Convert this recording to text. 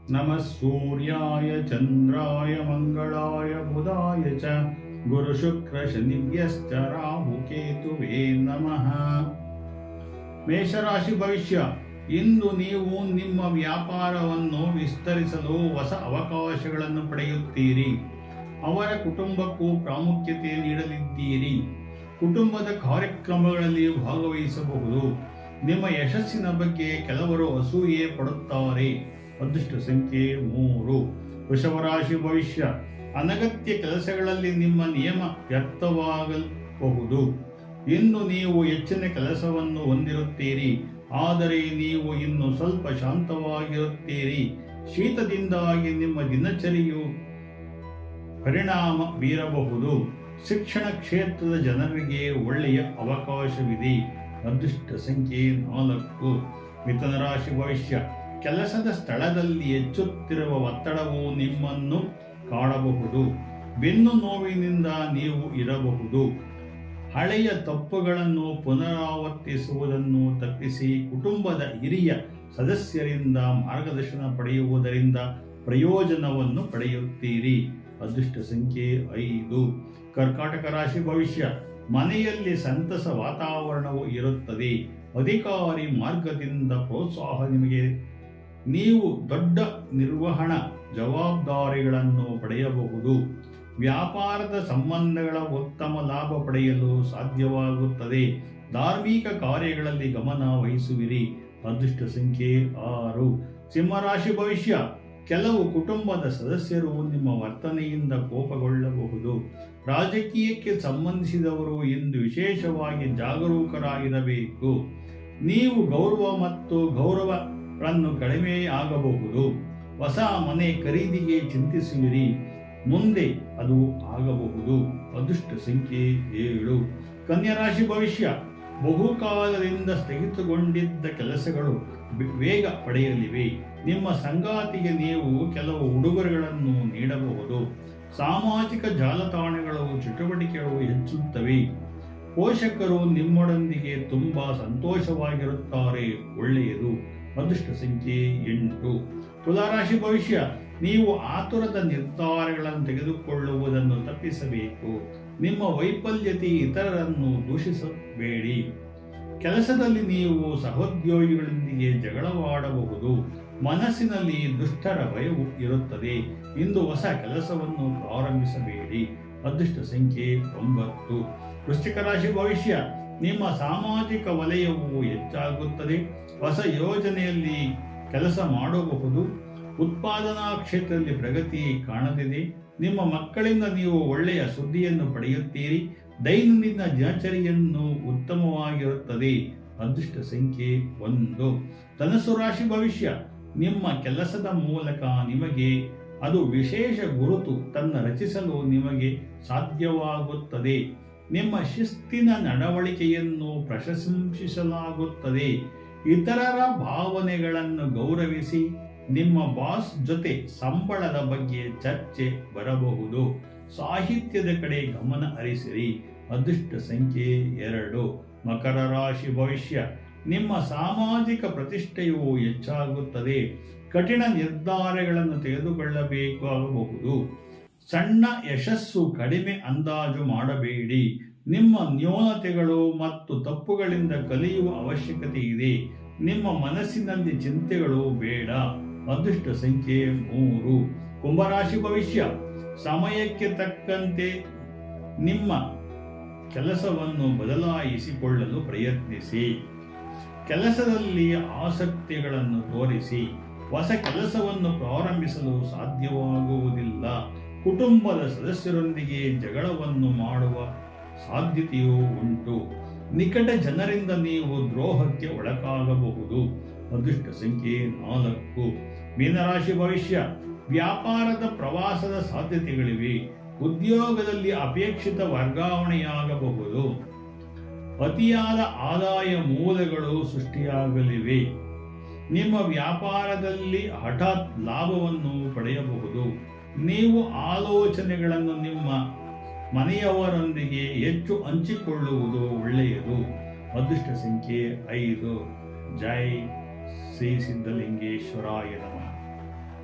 ನಮಃ ಸೂರ್ಯಾಯ ಚಂದ್ರಾಯ ಮಂಗಳಾಯ ಬುಧಾಯ ಚ ಗುರು ಶುಕ್ರ ಶನಿಭ್ಯಶ್ಚ ರಾಹು ಕೇತುವೇ ನಮಃ. ಮೇಷರಾಶಿ ಭವಿಷ್ಯ. ಇಂದು ನೀವು ನಿಮ್ಮ ವ್ಯಾಪಾರವನ್ನು ವಿಸ್ತರಿಸಲು ಹೊಸ ಅವಕಾಶಗಳನ್ನು ಪಡೆಯುತ್ತೀರಿ. ಅವರ ಕುಟುಂಬಕ್ಕೂ ಪ್ರಾಮುಖ್ಯತೆ ನೀಡಲಿದ್ದೀರಿ. ಕುಟುಂಬದ ಕಾರ್ಯಕ್ರಮಗಳಲ್ಲಿ ಭಾಗವಹಿಸಬಹುದು. ನಿಮ್ಮ ಯಶಸ್ಸಿನ ಬಗ್ಗೆ ಕೆಲವರು ಅಸೂಯೆ ಪಡುತ್ತಾರೆ. ಅದೃಷ್ಟ ಸಂಖ್ಯೆ 3. ವೃಷಭರಾಶಿ ಭವಿಷ್ಯ. ಅನಗತ್ಯ ಕೆಲಸಗಳಲ್ಲಿ ನಿಮ್ಮ ನಿಯಮ ವ್ಯರ್ಥವಾಗಬಹುದು. ಇಂದು ನೀವು ಹೆಚ್ಚಿನ ಕೆಲಸವನ್ನು ಹೊಂದಿರುತ್ತೀರಿ, ಆದರೆ ನೀವು ಇನ್ನು ಸ್ವಲ್ಪ ಶಾಂತವಾಗಿರುತ್ತೀರಿ. ಶೀತದಿಂದಾಗಿ ನಿಮ್ಮ ದಿನಚರಿಯು ಪರಿಣಾಮ ಬೀರಬಹುದು. ಶಿಕ್ಷಣ ಕ್ಷೇತ್ರದ ಜನರಿಗೆ ಒಳ್ಳೆಯ ಅವಕಾಶವಿದೆ. ಅದೃಷ್ಟ ಸಂಖ್ಯೆ 4. ಮಿಥುನ ರಾಶಿ ಭವಿಷ್ಯ. ಕೆಲಸದ ಸ್ಥಳದಲ್ಲಿ ಹೆಚ್ಚುತ್ತಿರುವ ಒತ್ತಡವು ನಿಮ್ಮನ್ನು ಕಾಡಬಹುದು. ಬೆನ್ನು ನೋವಿನಿಂದ ನೀವು ಇರಬಹುದು. ಹಳೆಯ ತಪ್ಪುಗಳನ್ನು ಪುನರಾವರ್ತಿಸುವುದನ್ನು ತಪ್ಪಿಸಿ ಕುಟುಂಬದ ಹಿರಿಯ ಸದಸ್ಯರಿಂದ ಮಾರ್ಗದರ್ಶನ ಪಡೆಯುವುದರಿಂದ ಪ್ರಯೋಜನವನ್ನು ಪಡೆಯುತ್ತೀರಿ. ಅದೃಷ್ಟ ಸಂಖ್ಯೆ 5. ಕರ್ಕಾಟಕ ರಾಶಿ ಭವಿಷ್ಯ. ಮನೆಯಲ್ಲಿ ಸಂತಸ ವಾತಾವರಣವು ಇರುತ್ತದೆ. ಅಧಿಕಾರಿ ಮಾರ್ಗದಿಂದ ಪ್ರೋತ್ಸಾಹ ನಿಮಗೆ. ನೀವು ದೊಡ್ಡ ನಿರ್ವಹಣಾ ಜವಾಬ್ದಾರಿಗಳನ್ನು ಪಡೆಯಬಹುದು. ವ್ಯಾಪಾರದ ಸಂಬಂಧಗಳ ಉತ್ತಮ ಲಾಭ ಪಡೆಯಲು ಸಾಧ್ಯವಾಗುತ್ತದೆ. ಧಾರ್ಮಿಕ ಕಾರ್ಯಗಳಲ್ಲಿ ಗಮನ ವಹಿಸುವಿರಿ. ಅದೃಷ್ಟ ಸಂಖ್ಯೆ 6. ಸಿಂಹರಾಶಿ ಭವಿಷ್ಯ. ಕೆಲವು ಕುಟುಂಬದ ಸದಸ್ಯರು ನಿಮ್ಮ ವರ್ತನೆಯಿಂದ ಕೋಪಗೊಳ್ಳಬಹುದು. ರಾಜಕೀಯಕ್ಕೆ ಸಂಬಂಧಿಸಿದವರು ಇಂದು ವಿಶೇಷವಾಗಿ ಜಾಗರೂಕರಾಗಿರಬೇಕು. ನೀವು ಗೌರವ ಮತ್ತು ಗೌರವಗಳನ್ನು ಕಡಿಮೆಯಾಗಬಹುದು. ಹೊಸ ಮನೆ ಖರೀದಿಗೆ ಚಿಂತಿಸುವಿರಿ. ಮುಂದೆ ಅದು ಆಗಬಹುದು. ಅದೃಷ್ಟ ಸಂಖ್ಯೆ 7. ಕನ್ಯಾ ರಾಶಿ ಭವಿಷ್ಯ. ಬಹುಕಾಲದಿಂದ ಸ್ಥಗಿತಗೊಂಡಿದ್ದ ಕೆಲಸಗಳು ವೇಗ ಪಡೆಯಲಿವೆ. ನಿಮ್ಮ ಸಂಗಾತಿಗೆ ನೀವು ಕೆಲವು ಉಡುಗೊರೆಗಳನ್ನು ನೀಡಬಹುದು. ಸಾಮಾಜಿಕ ಜಾಲತಾಣಗಳು ಚಟುವಟಿಕೆಗಳು ಹೆಚ್ಚುತ್ತವೆ. ಪೋಷಕರು ನಿಮ್ಮೊಂದಿಗೆ ತುಂಬಾ ಸಂತೋಷವಾಗಿರುತ್ತಾರೆ. ಒಳ್ಳೆಯದು. ಅದೃಷ್ಟ ಸಂಖ್ಯೆ 8. ತುಲಾರಾಶಿ ಭವಿಷ್ಯ. ನೀವು ಆತುರದ ನಿರ್ಧಾರಗಳನ್ನು ತೆಗೆದುಕೊಳ್ಳುವುದನ್ನು ತಪ್ಪಿಸಬೇಕು. ನಿಮ್ಮ ವೈಫಲ್ಯತೆ ಇತರರನ್ನು ದೂಷಿಸಬೇಡಿ. ಕೆಲಸದಲ್ಲಿ ನೀವು ಸಹೋದ್ಯೋಗಿಗಳೊಂದಿಗೆ ಜಗಳವಾಡಬಹುದು. ಮನಸ್ಸಿನಲ್ಲಿ ದುಷ್ಟರ ಭಯವು ಇರುತ್ತದೆ. ಇಂದು ಹೊಸ ಕೆಲಸವನ್ನು ಪ್ರಾರಂಭಿಸಬೇಡಿ. ಅದೃಷ್ಟ ಸಂಖ್ಯೆ 9. ವೃಶ್ಚಿಕ ರಾಶಿ ಭವಿಷ್ಯ. ನಿಮ್ಮ ಸಾಮಾಜಿಕ ವಲಯವು ಹೆಚ್ಚಾಗುತ್ತದೆ. ಹೊಸ ಯೋಜನೆಯಲ್ಲಿ ಕೆಲಸ ಮಾಡಬಹುದು. ಉತ್ಪಾದನಾ ಕ್ಷೇತ್ರದಲ್ಲಿ ಪ್ರಗತಿ ಕಾಣದಿದೆ. ನಿಮ್ಮ ಮಕ್ಕಳಿಂದ ನೀವು ಒಳ್ಳೆಯ ಸುದ್ದಿಯನ್ನು ಪಡೆಯುತ್ತೀರಿ. ದೈನಂದಿನ ದಿನಚರಿಯನ್ನು ಉತ್ತಮವಾಗಿರುತ್ತದೆ. ಅದೃಷ್ಟ ಸಂಖ್ಯೆ 1. ಧನಸ್ಸು ರಾಶಿ ಭವಿಷ್ಯ. ನಿಮ್ಮ ಕೆಲಸದ ಮೂಲಕ ನಿಮಗೆ ಅದು ವಿಶೇಷ ಗುರುತು ರಚಿಸಲು ನಿಮಗೆ ಸಾಧ್ಯವಾಗುತ್ತದೆ. ನಿಮ್ಮ ಶಿಸ್ತಿನ ನಡವಳಿಕೆಯನ್ನು ಪ್ರಶಂಸಿಸಲಾಗುತ್ತದೆ. ಇತರರ ಭಾವನೆಗಳನ್ನು ಗೌರವಿಸಿ. ನಿಮ್ಮ ಬಾಸ್ ಜೊತೆ ಸಂಬಳದ ಬಗ್ಗೆ ಚರ್ಚೆ ಬರಬಹುದು. ಸಾಹಿತ್ಯದ ಕಡೆ ಗಮನ ಹರಿಸಿರಿ. ಅದೃಷ್ಟ ಸಂಖ್ಯೆ 2. ಮಕರ ರಾಶಿ ಭವಿಷ್ಯ. ನಿಮ್ಮ ಸಾಮಾಜಿಕ ಪ್ರತಿಷ್ಠೆಯು ಹೆಚ್ಚಾಗುತ್ತದೆ. ಕಠಿಣ ನಿರ್ಧಾರಗಳನ್ನು ತೆಗೆದುಕೊಳ್ಳಬೇಕಾಗಬಹುದು. ಸಣ್ಣ ಯಶಸ್ಸು ಕಡಿಮೆ ಅಂದಾಜು ಮಾಡಬೇಡಿ. ನಿಮ್ಮ ನ್ಯೂನತೆಗಳು ಮತ್ತು ತಪ್ಪುಗಳಿಂದ ಕಲಿಯುವ ಅವಶ್ಯಕತೆ ಇದೆ. ನಿಮ್ಮ ಮನಸ್ಸಿನಲ್ಲಿ ಚಿಂತೆಗಳು ಬೇಡ. ಅದೃಷ್ಟ ಸಂಖ್ಯೆ 3. ಕುಂಭರಾಶಿ ಭವಿಷ್ಯ. ಸಮಯಕ್ಕೆ ತಕ್ಕಂತೆ ನಿಮ್ಮ ಕೆಲಸವನ್ನು ಬದಲಾಯಿಸಿಕೊಳ್ಳಲು ಪ್ರಯತ್ನಿಸಿ. ಕೆಲಸದಲ್ಲಿ ಆಸಕ್ತಿಗಳನ್ನು ತೋರಿಸಿ. ಹೊಸ ಕೆಲಸವನ್ನು ಪ್ರಾರಂಭಿಸಲು ಸಾಧ್ಯವಾಗುವುದಿಲ್ಲ. ಕುಟುಂಬದ ಸದಸ್ಯರೊಂದಿಗೆ ಜಗಳವನ್ನು ಮಾಡುವ ಸಾಧ್ಯತೆಯೂ ಉಂಟು. ನಿಕಟ ಜನರಿಂದ ನೀವು ದ್ರೋಹಕ್ಕೆ ಒಳಗಾಗಬಹುದು. ಅದೃಷ್ಟ ಸಂಖ್ಯೆ 4. ಮೀನರಾಶಿ ಭವಿಷ್ಯ. ವ್ಯಾಪಾರದ ಪ್ರವಾಸದ ಸಾಧ್ಯತೆಗಳಿವೆ. ಉದ್ಯೋಗದಲ್ಲಿ ಅಪೇಕ್ಷಿತ ವರ್ಗಾವಣೆಯಾಗಬಹುದು. ಅತಿಯಾದ ಆದಾಯ ಮೂಲಗಳು ಸೃಷ್ಟಿಯಾಗಲಿವೆ. ನಿಮ್ಮ ವ್ಯಾಪಾರದಲ್ಲಿ ಹಠಾತ್ ಲಾಭವನ್ನು ಪಡೆಯಬಹುದು. ನೀವು ಆಲೋಚನೆಗಳನ್ನು ನಿಮ್ಮ ಮನೆಯವರೊಂದಿಗೆ ಹೆಚ್ಚು ಹಂಚಿಕೊಳ್ಳುವುದು ಒಳ್ಳೆಯದು. ಅದೃಷ್ಟ ಸಂಖ್ಯೆ 5. ಜೈ ಶ್ರೀ ಸಿದ್ಧಲಿಂಗೇಶ್ವರಾಯ ನಮಃ.